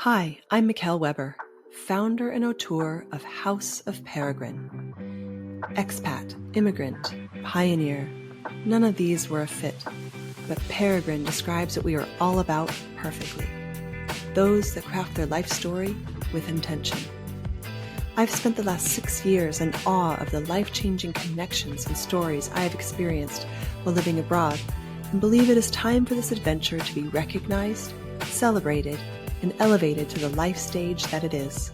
Hi, I'm Mikkel Weber, founder and auteur of House of Peregrine. Expat, immigrant, pioneer, none of these were a fit, but Peregrine describes what we are all about perfectly. Those that craft their life story with intention. I've spent the last 6 years in awe of the life-changing connections and stories I have experienced while living abroad, and believe it is time for this adventure to be recognized, celebrated, and elevated to the life stage that it is.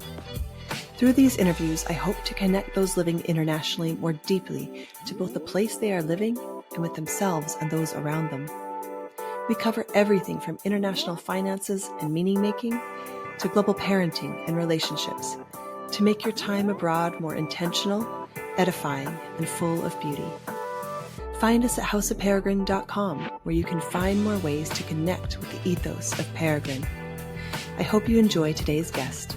Through these interviews, I hope to connect those living internationally more deeply to both the place they are living and with themselves and those around them. We cover everything from international finances and meaning-making to global parenting and relationships to make your time abroad more intentional, edifying, and full of beauty. Find us at houseofperegrine.com, where you can find more ways to connect with the ethos of Peregrine. I hope you enjoy today's guest.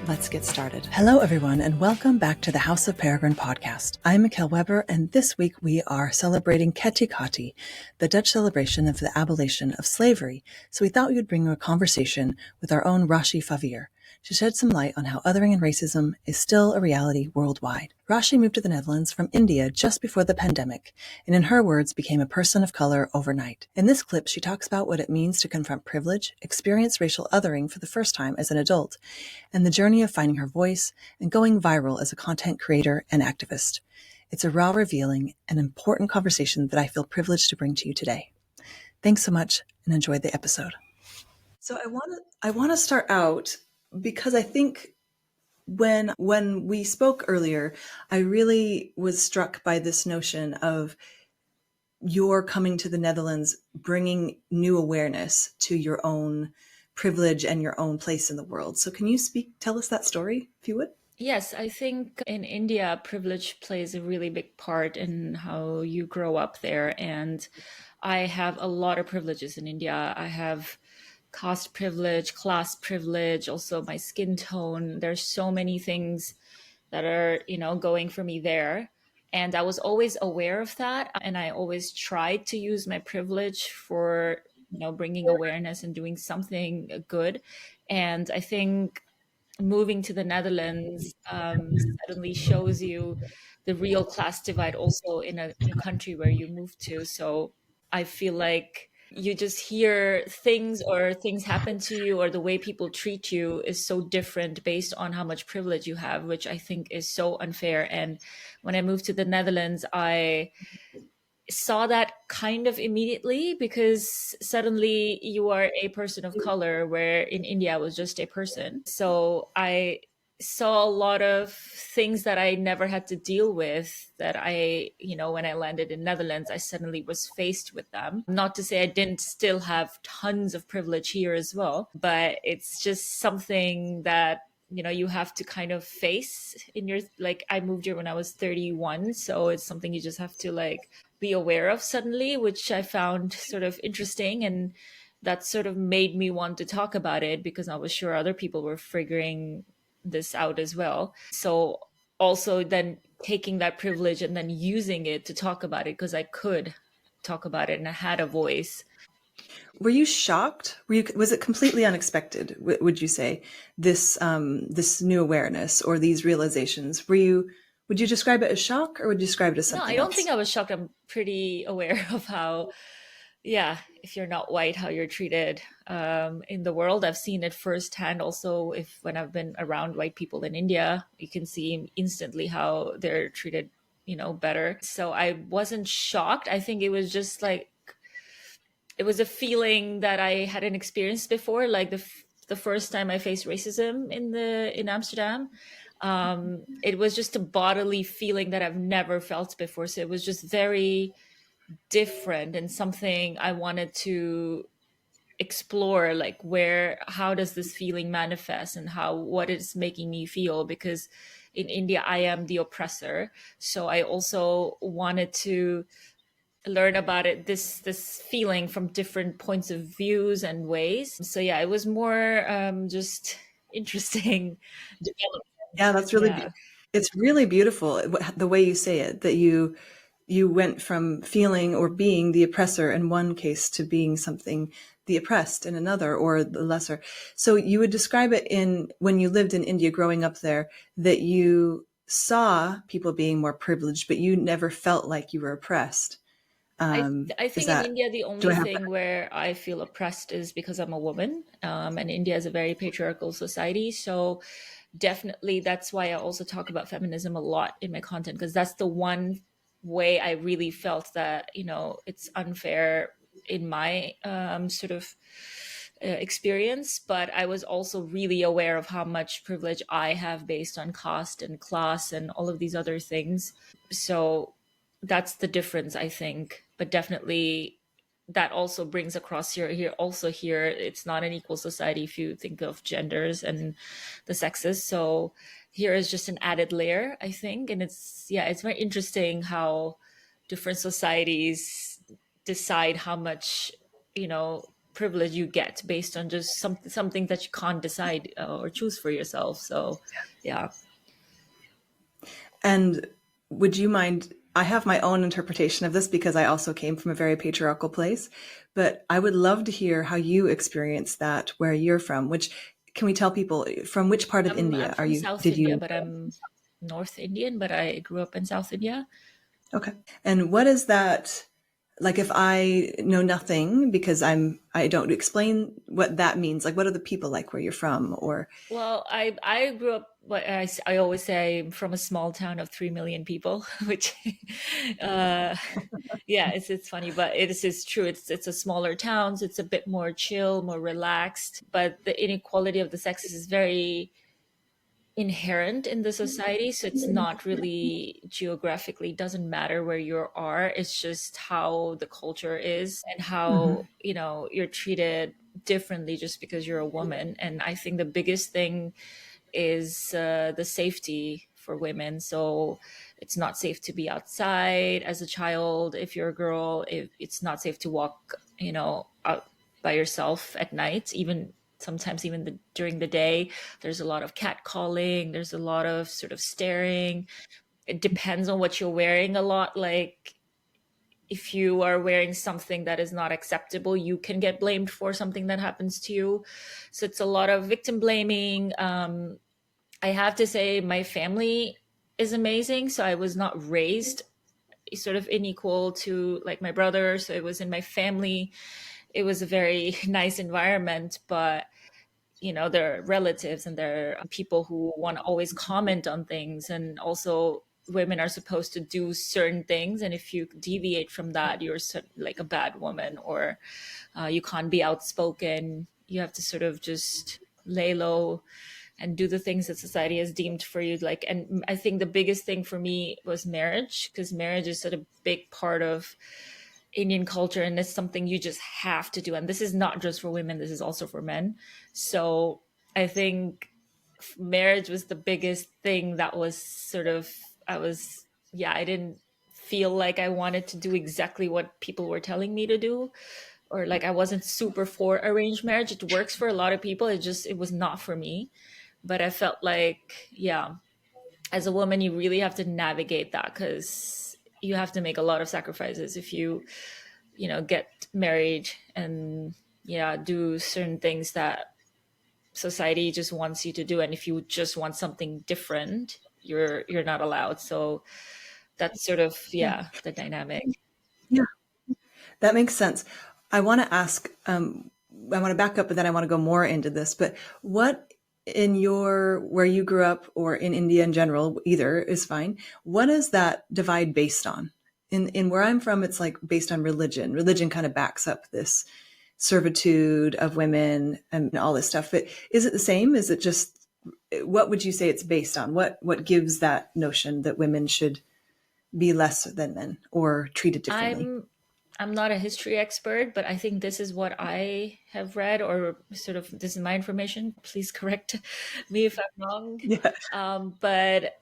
Let's get started. Hello, everyone, and welcome back to the House of Peregrine Podcast. I'm Mikkel Weber, and this week we are celebrating Keti Koti, the Dutch celebration of the abolition of slavery. So we thought we would bring you a conversation with our own Rashi Favier to shed some light on how othering and racism is still a reality worldwide. Rashi moved to the Netherlands from India just before the pandemic, and in her words, became a person of color overnight. In this clip, she talks about what it means to confront privilege, experience racial othering for the first time as an adult, and the journey of finding her voice and going viral as a content creator and activist. It's a raw, revealing, and important conversation that I feel privileged to bring to you today. Thanks so much, and enjoy the episode. So I want to start out because I think when we spoke earlier, I really was struck by this notion of your coming to the Netherlands, bringing new awareness to your own privilege and your own place in the world. So can you tell us that story, if you would? Yes, I think in India, privilege plays a really big part in how you grow up there. And I have a lot of privileges in India. I have caste privilege, class privilege, also my skin tone. There's so many things that are, going for me there. And I was always aware of that. And I always tried to use my privilege for, bringing awareness and doing something good. And I think moving to the Netherlands suddenly shows you the real class divide also in a country where you move to. So I feel like you just hear things or things happen to you or the way people treat you is so different based on how much privilege you have, which I think is so unfair. And when I moved to the Netherlands, I saw that kind of immediately because suddenly you are a person of color, where in India I was just a person. So I saw a lot of things that I never had to deal with that when I landed in Netherlands, I suddenly was faced with them. Not to say I didn't still have tons of privilege here as well, but it's just something that you have to kind of face in your, I moved here when I was 31. So it's something you just have to be aware of suddenly, which I found sort of interesting. And that sort of made me want to talk about it because I was sure other people were figuring this out as well. So also then taking that privilege and then using it to talk about it because I could talk about it and I had a voice. Were you shocked? Was it completely unexpected? Would you say this new awareness or these realizations? Would you describe it as shock, or would you describe it as something else? No, I don't think I was shocked. I'm pretty aware of how, if you're not white, how you're treated in the world. I've seen it firsthand. Also, when I've been around white people in India, you can see instantly how they're treated, better. So I wasn't shocked. I think it was just it was a feeling that I hadn't experienced before, like the first time I faced racism in Amsterdam. It was just a bodily feeling that I've never felt before. So it was just very different and something I wanted to explore, how does this feeling manifest and what it's making me feel, because in India I am the oppressor. So I also wanted to learn about it, this feeling from different points of views and ways. So it was more just interesting development. Yeah, that's really it's really beautiful the way you say it, that you went from feeling or being the oppressor in one case to being something the oppressed in another, or the lesser. So you would describe it when you lived in India growing up there, that you saw people being more privileged, but you never felt like you were oppressed. I Is think in that, India, the do only I have thing where I feel oppressed is because I'm a woman. And India is a very patriarchal society. So definitely that's why I also talk about feminism a lot in my content, because that's the one way I really felt that, it's unfair in my sort of experience. But I was also really aware of how much privilege I have based on caste and class and all of these other things. So that's the difference, I think. But definitely that also brings across here it's not an equal society if you think of genders and the sexes. So here is just an added layer, I think. And it's very interesting how different societies decide how much, privilege you get based on just something that you can't decide or choose for yourself. So yeah. And would you mind? I have my own interpretation of this because I also came from a very patriarchal place, but I would love to hear how you experience that where you're from. Which, can we tell people from which part of I'm India are from you? South Did India, you? but I'm North Indian, but I grew up in South India. Okay. And what is that like? If I know nothing because I don't explain what that means. Like, what are the people like where you're from? Or Well, I grew up. I always say I'm from a small town of 3 million people, which, uh, yeah, it's funny, but it is true. It's a smaller town, so it's a bit more chill, more relaxed. But the inequality of the sexes is very inherent in the society, so it's not really geographically, doesn't matter where you are. It's just how the culture is and how, you're treated differently just because you're a woman. And I think the biggest thing is the safety for women. So it's not safe to be outside as a child. If you're a girl, it's not safe to walk, out by yourself at night, even sometimes even during the day. There's a lot of catcalling. There's a lot of sort of staring. It depends on what you're wearing a lot. Like, if you are wearing something that is not acceptable, you can get blamed for something that happens to you. So it's a lot of victim blaming. I have to say, my family is amazing. So I was not raised sort of unequal to like my brother. So it was in my family. It was a very nice environment, but there are relatives and there are people who want to always comment on things. And also women are supposed to do certain things. And if you deviate from that, you're like a bad woman, or you can't be outspoken. You have to sort of just lay low and do the things that society has deemed for you. Like, and I think the biggest thing for me was marriage, because marriage is such a big part of Indian culture, and it's something you just have to do. And this is not just for women, this is also for men. So I think marriage was the biggest thing that was sort of, I didn't feel like I wanted to do exactly what people were telling me to do, or like I wasn't super for arranged marriage. It works for a lot of people. It was not for me. But I felt like, yeah, as a woman, you really have to navigate that, because you have to make a lot of sacrifices if you, get married and, yeah, do certain things that society just wants you to do. And if you just want something different, you're not allowed. So that's sort of, yeah, yeah, the dynamic. yeah, that makes sense. I want to ask. I want to back up, but then I want to go more into this. But what in where you grew up, or in India in general, either is fine. What is that divide based on? In where I'm from, it's like based on religion. Religion kind of backs up this servitude of women and all this stuff. But is it the same? Is it just, what would you say it's based on? What gives that notion that women should be less than men or treated differently? I'm not a history expert, but I think this is what I have read, or sort of this is my information. Please correct me if I'm wrong. Yeah. But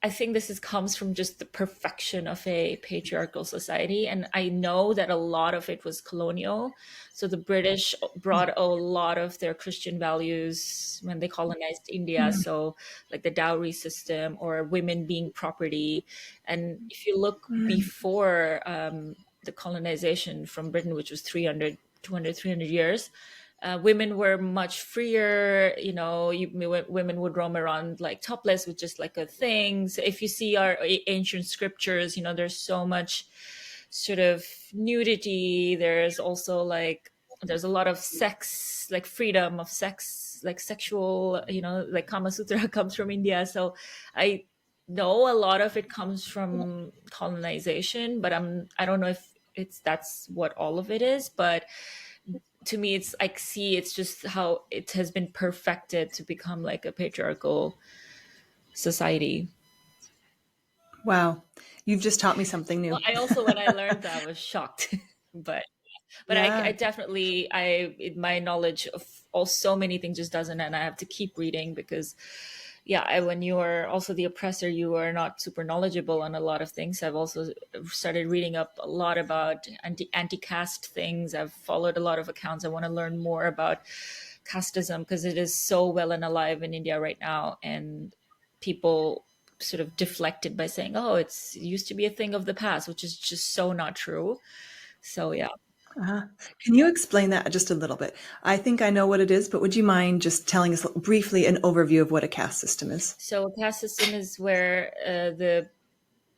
I think comes from just the perfection of a patriarchal society. And I know that a lot of it was colonial. So the British brought a lot of their Christian values when they colonized India. So like the dowry system, or women being property. And if you look before the colonization from Britain, which was 300 200, 300 years. Women were much freer, women would roam around like topless with just like a thing. So if you see our ancient scriptures, there's so much sort of nudity. There's also like, there's a lot of sex, like freedom of sex, like sexual, like Kama Sutra comes from India. So I know a lot of it comes from colonization, but I don't know if that's what all of it is. But to me, it's like, see, it's just how it has been perfected to become like a patriarchal society. Wow. You've just taught me something new. Well, I also, when I learned that, I was shocked. but Yeah. I definitely, my knowledge of so many things just doesn't, and I have to keep reading because when you are also the oppressor, you are not super knowledgeable on a lot of things. I've also started reading up a lot about anti-caste things. I've followed a lot of accounts. I want to learn more about casteism because it is so well and alive in India right now, and people sort of deflect it by saying, oh, it used to be a thing of the past, which is just so not true. So yeah. Can you explain that just a little bit? I think I know what it is, but would you mind just telling us briefly an overview of what a caste system is? So a caste system is where the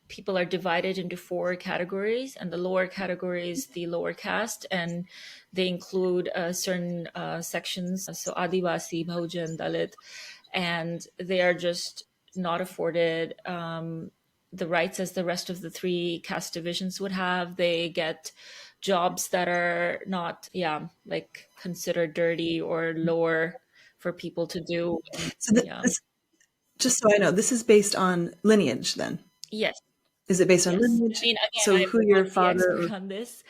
people are divided into 4 categories, and the lower category is the lower caste, and they include certain sections, so Adivasi, Bahujan, Dalit, and they are just not afforded the rights as the rest of the 3 caste divisions would have. They get jobs that are not, like considered dirty or lower for people to do. So just so I know, this is based on lineage then? Yes. Is it based on lineage? I mean, again, so who your father on this.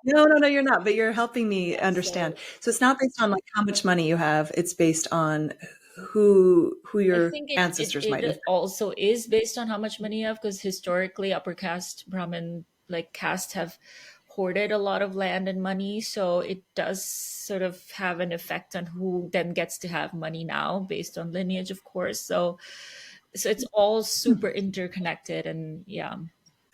No, you're not, but you're helping me understand. So it's not based on like how much money you have. It's based on who your ancestors might have. It also is based on how much money you have, because historically upper caste Brahmin like caste have hoarded a lot of land and money, so it does sort of have an effect on who then gets to have money now based on lineage, of course. So it's all super interconnected, and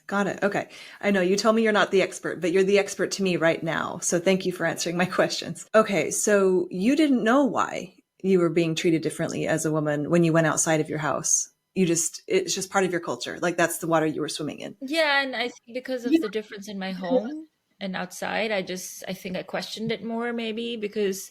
Got it. Okay. I know you told me you're not the expert, but you're the expert to me right now. So thank you for answering my questions. Okay. So you didn't know why you were being treated differently as a woman when you went outside of your house. It's just part of your culture. Like that's the water you were swimming in. Yeah. And I think because of the difference in my home and outside, I think I questioned it more, maybe because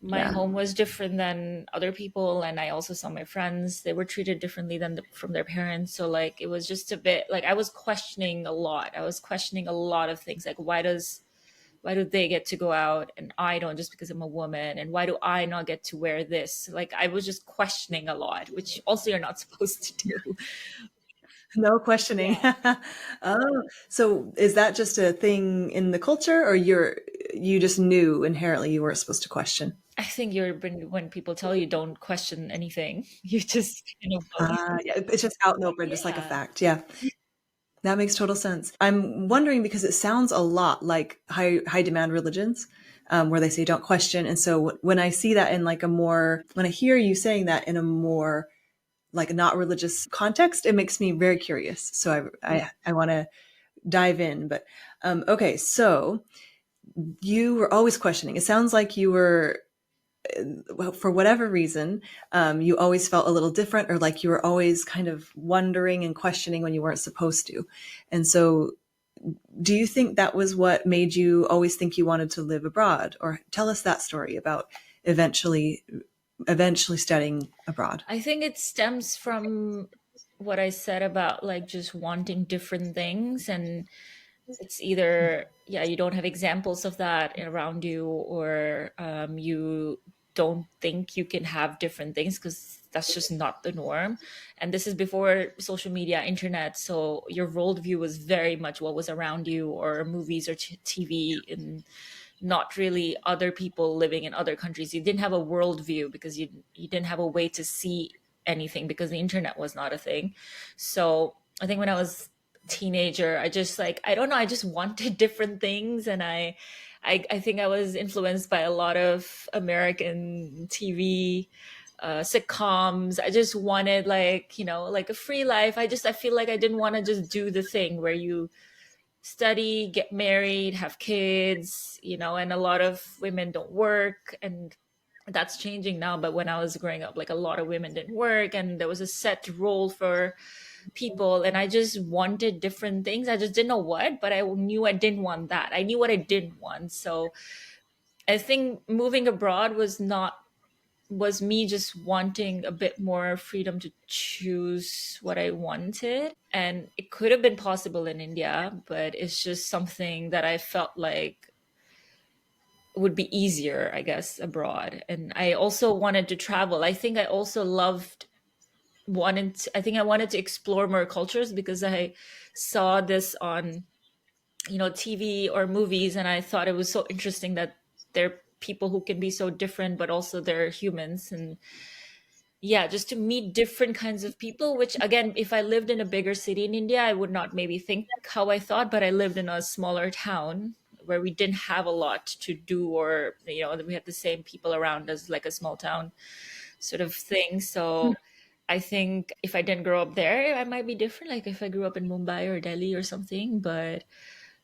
my home was different than other people, and I also saw my friends, they were treated differently than from their parents. So like it was just a bit like I was questioning a lot. I was questioning a lot of things, like why do they get to go out and I don't, just because I'm a woman, and why do I not get to wear this? Like I was just questioning a lot, which also you're not supposed to do. No questioning. Oh, so is that just a thing in the culture, or you just knew inherently you weren't supposed to question? I think when people tell you don't question anything, you just it's just out in the open, just like a fact. Yeah. That makes total sense. I'm wondering because it sounds a lot like high demand religions, where they say don't question. And so when I see that in like when I hear you saying that in a more like not religious context, it makes me very curious. So I want to dive in. But okay, so you were always questioning. It sounds like you were, for whatever reason, you always felt a little different, or like you were always kind of wondering and questioning when you weren't supposed to. And so do you think that was what made you always think you wanted to live abroad? Or tell us that story about eventually studying abroad. I think it stems from what I said about like just wanting different things, and it's either you don't have examples of that around you, or you don't think you can have different things because that's just not the norm. And this is before social media, internet, so your worldview was very much what was around you, or movies or TV, and not really other people living in other countries. You didn't have a worldview because you didn't have a way to see anything because the internet was not a thing. So I think when I was a teenager, I just I don't know, I just wanted different things. And I think I was influenced by a lot of American TV sitcoms. I just wanted like a free life. I feel like I didn't want to just do the thing where you study, get married, have kids, and a lot of women don't work, and that's changing now. But when I was growing up, like a lot of women didn't work, and there was a set role for people, and I just wanted different things. I just didn't know what, but I knew I didn't want that. I knew what I didn't want. So I think moving abroad was me just wanting a bit more freedom to choose what I wanted. And it could have been possible in India, but it's just something that I felt like would be easier, I guess, abroad. And I also wanted to travel. I think I also I wanted to explore more cultures, because I saw this on, TV or movies, and I thought it was so interesting that there are people who can be so different, but also they're humans. And yeah, just to meet different kinds of people, which again, if I lived in a bigger city in India, I would not maybe think how I thought, but I lived in a smaller town where we didn't have a lot to do, or, we had the same people around us, like a small town sort of thing. So I think if I didn't grow up there, I might be different. Like if I grew up in Mumbai or Delhi or something, but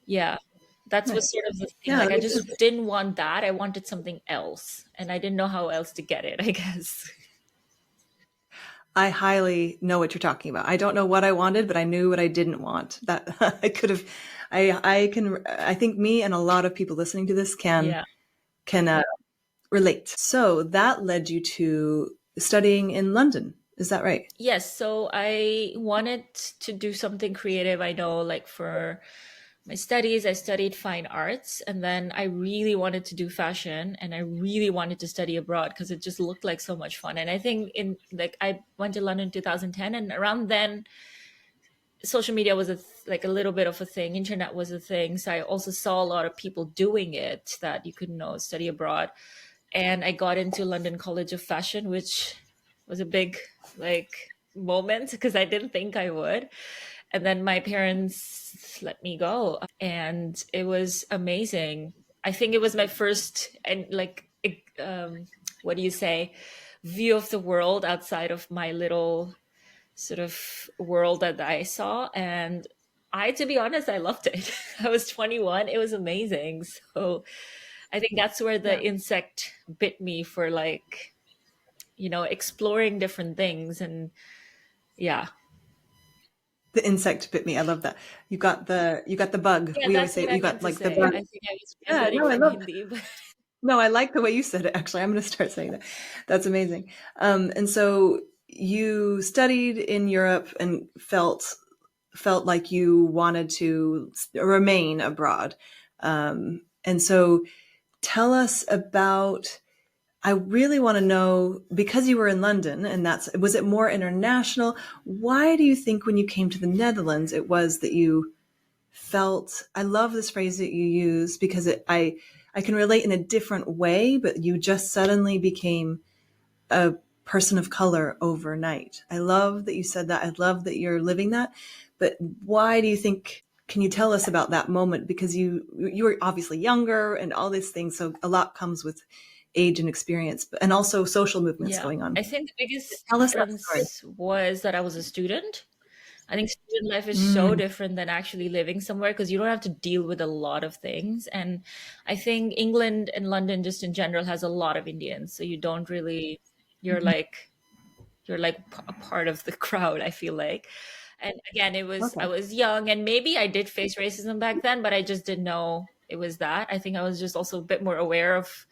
yeah, that was sort of the thing. Yeah, like I just didn't want that. I wanted something else, and I didn't know how else to get it, I guess. I highly know what you're talking about. I don't know what I wanted, but I knew what I didn't want. That I could have, I think me and a lot of people listening to this can relate. So that led you to studying in London. Is that right? Yes. So I wanted to do something creative. I know, like for my studies, I studied fine arts, and then I really wanted to do fashion, and I really wanted to study abroad because it just looked like so much fun. And I think I went to London in 2010, and around then social media was like a little bit of a thing. Internet was a thing. So I also saw a lot of people doing it, that you could study abroad. And I got into London College of Fashion, which was a big moment, because I didn't think I would. And then my parents let me go, and it was amazing. I think it was my first what do you say, view of the world outside of my little sort of world that I saw. And to be honest, I loved it. I was 21. It was amazing. So I think that's where the insect bit me for exploring different things. And yeah. The insect bit me. I love that. You got the bug. Yeah, we always say you got like the bug. I think I was No, I love Hindi, but... No, I like the way you said it. Actually, I'm going to start saying that. That's amazing. And so you studied in Europe and felt like you wanted to remain abroad. And so tell us about, I really want to know, because you were in London, and was it more international? Why do you think when you came to the Netherlands, it was that you felt, I love this phrase that you use, because I can relate in a different way, but you just suddenly became a person of color overnight. I love that you said that. I love that you're living that. But why do you think, can you tell us about that moment? Because you were obviously younger and all these things. So a lot comes with age and experience, and also social movements going on. I think the biggest difference was that I was a student. I think student life is so different than actually living somewhere, because you don't have to deal with a lot of things. And I think England and London just in general has a lot of Indians. So you don't really, you're like a part of the crowd, I feel like. And again, I was young, and maybe I did face racism back then, but I just didn't know it was that. I think I was just also a bit more aware of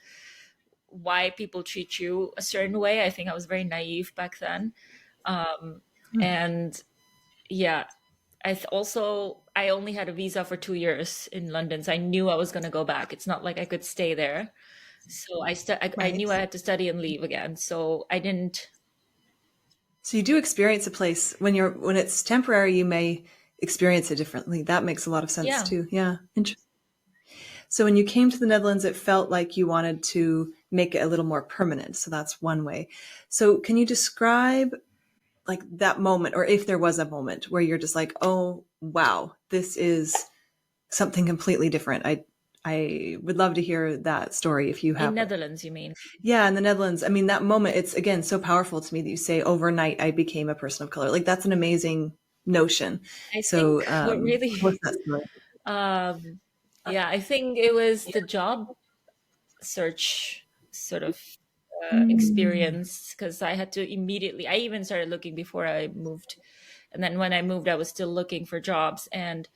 why people treat you a certain way. I think I was very naive back then. And yeah, I only had a visa for 2 years in London, so I knew I was going to go back. It's not like I could stay there. So I knew I had to study and leave again. So I didn't. So you do experience a place when it's temporary, you may experience it differently. That makes a lot of sense too. Yeah. Interesting. So when you came to the Netherlands, it felt like you wanted to make it a little more permanent. So that's one way. So can you describe like that moment, or if there was a moment where you're just like, oh, wow, this is something completely different. I would love to hear that story if you have. In Netherlands, you mean? Yeah, in the Netherlands. I mean, that moment, it's, again, so powerful to me that you say overnight I became a person of color. Like, that's an amazing notion. I think what really, what's that story? Um, yeah, I think it was the job search sort of experience, because I had to immediately, I even started looking before I moved. And then when I moved, I was still looking for jobs. And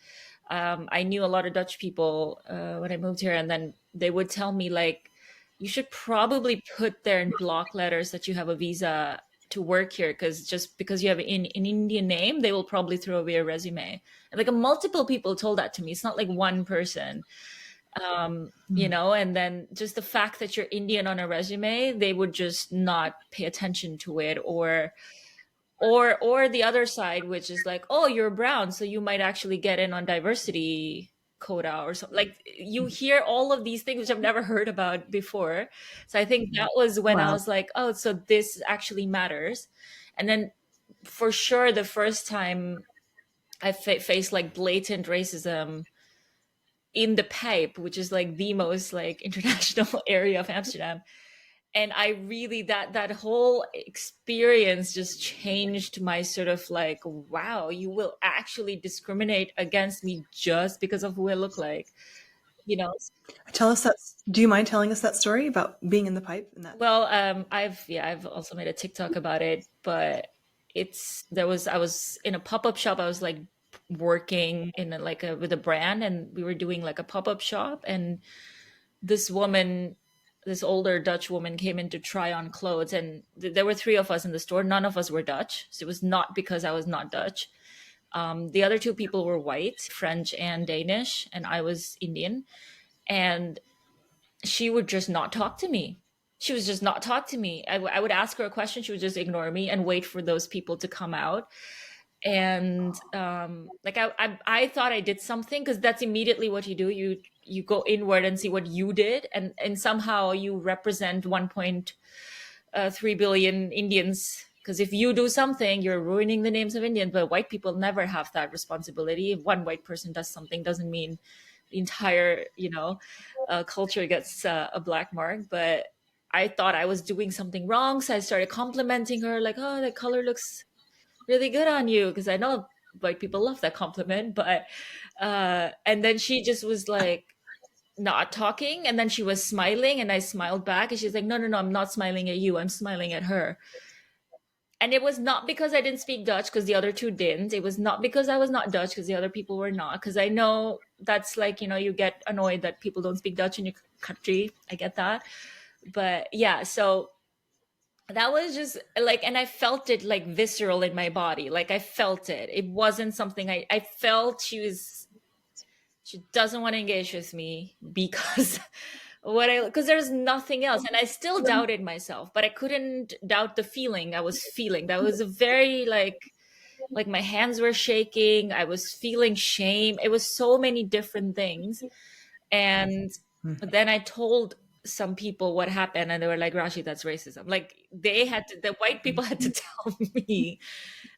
I knew a lot of Dutch people when I moved here. And then they would tell me, like, you should probably put there in block letters that you have a visa to work here, because just because you have an Indian name, they will probably throw away your resume. And like multiple people told that to me. It's not like one person. You know, and then just the fact that you're Indian on a resume, they would just not pay attention to it, or the other side, which is like, oh, you're brown, so you might actually get in on diversity quota or something. Like, you hear all of these things which I've never heard about before. So I think that was when I was like, oh, so this actually matters. And then for sure, the first time I faced like blatant racism in the Pipe, which is like the most like international area of Amsterdam. And I really, that whole experience just changed my sort of like, wow, you will actually discriminate against me just because of who I look like, you know? Tell us that. Do you mind telling us that story about being in the Pipe? And that? Well, I've also made a TikTok about it, but I was in a pop-up shop. I was like working in with a brand, and we were doing like a pop-up shop, and this older Dutch woman came in to try on clothes, and there were 3 of us in the store. None of us were Dutch. So it was not because I was not Dutch. The other 2 people were white, French and Danish, and I was Indian. And she would just not talk to me. She was just not talk to me. I would ask her a question. She would just ignore me and wait for those people to come out. And like I thought I did something, because that's immediately what you do. You go inward and see what you did, and somehow you represent 1.3 billion Indians. Because if you do something, you're ruining the names of Indians. But white people never have that responsibility. If one white person does something, doesn't mean the entire culture gets a black mark. But I thought I was doing something wrong, so I started complimenting her, like, "Oh, that color looks really good on you," because I know white people love that compliment. But and then she just was like not talking, and then she was smiling, and I smiled back, and she's like, no, I'm not smiling at you, I'm smiling at her. And it was not because I didn't speak Dutch, because the other 2 didn't. It was not because I was not Dutch, because the other people were not. Because I know that's like, you get annoyed that people don't speak Dutch in your country. I get that. But yeah, so that was just like, and I felt it like visceral in my body. Like I felt it. It wasn't something I felt. She doesn't want to engage with me because because there's nothing else. And I still doubted myself, but I couldn't doubt the feeling I was feeling. That was a very like my hands were shaking. I was feeling shame. It was so many different things. And then I told some people what happened, and they were like, Rashi, that's racism. Like the white people had to tell me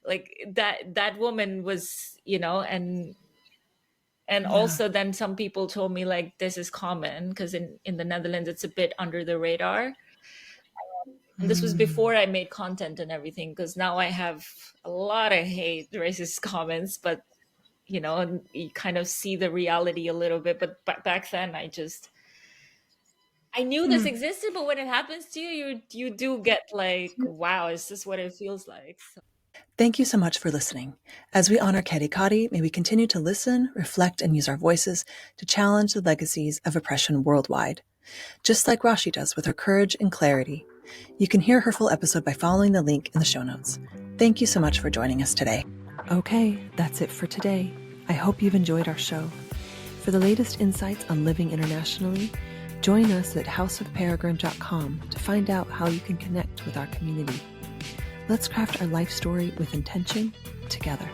like that woman was, and also then some people told me like, this is common, because in the Netherlands, it's a bit under the radar. And this was before I made content and everything, because now I have a lot of hate racist comments, but you kind of see the reality a little bit. But back then I knew this existed, but when it happens to you, you do get like, wow, is this what it feels like? So. Thank you so much for listening. As we honor Keti Koti, may we continue to listen, reflect, and use our voices to challenge the legacies of oppression worldwide. Just like Rashi does with her courage and clarity. You can hear her full episode by following the link in the show notes. Thank you so much for joining us today. Okay, that's it for today. I hope you've enjoyed our show. For the latest insights on living internationally, join us at houseofperegrine.com to find out how you can connect with our community. Let's craft our life story with intention together.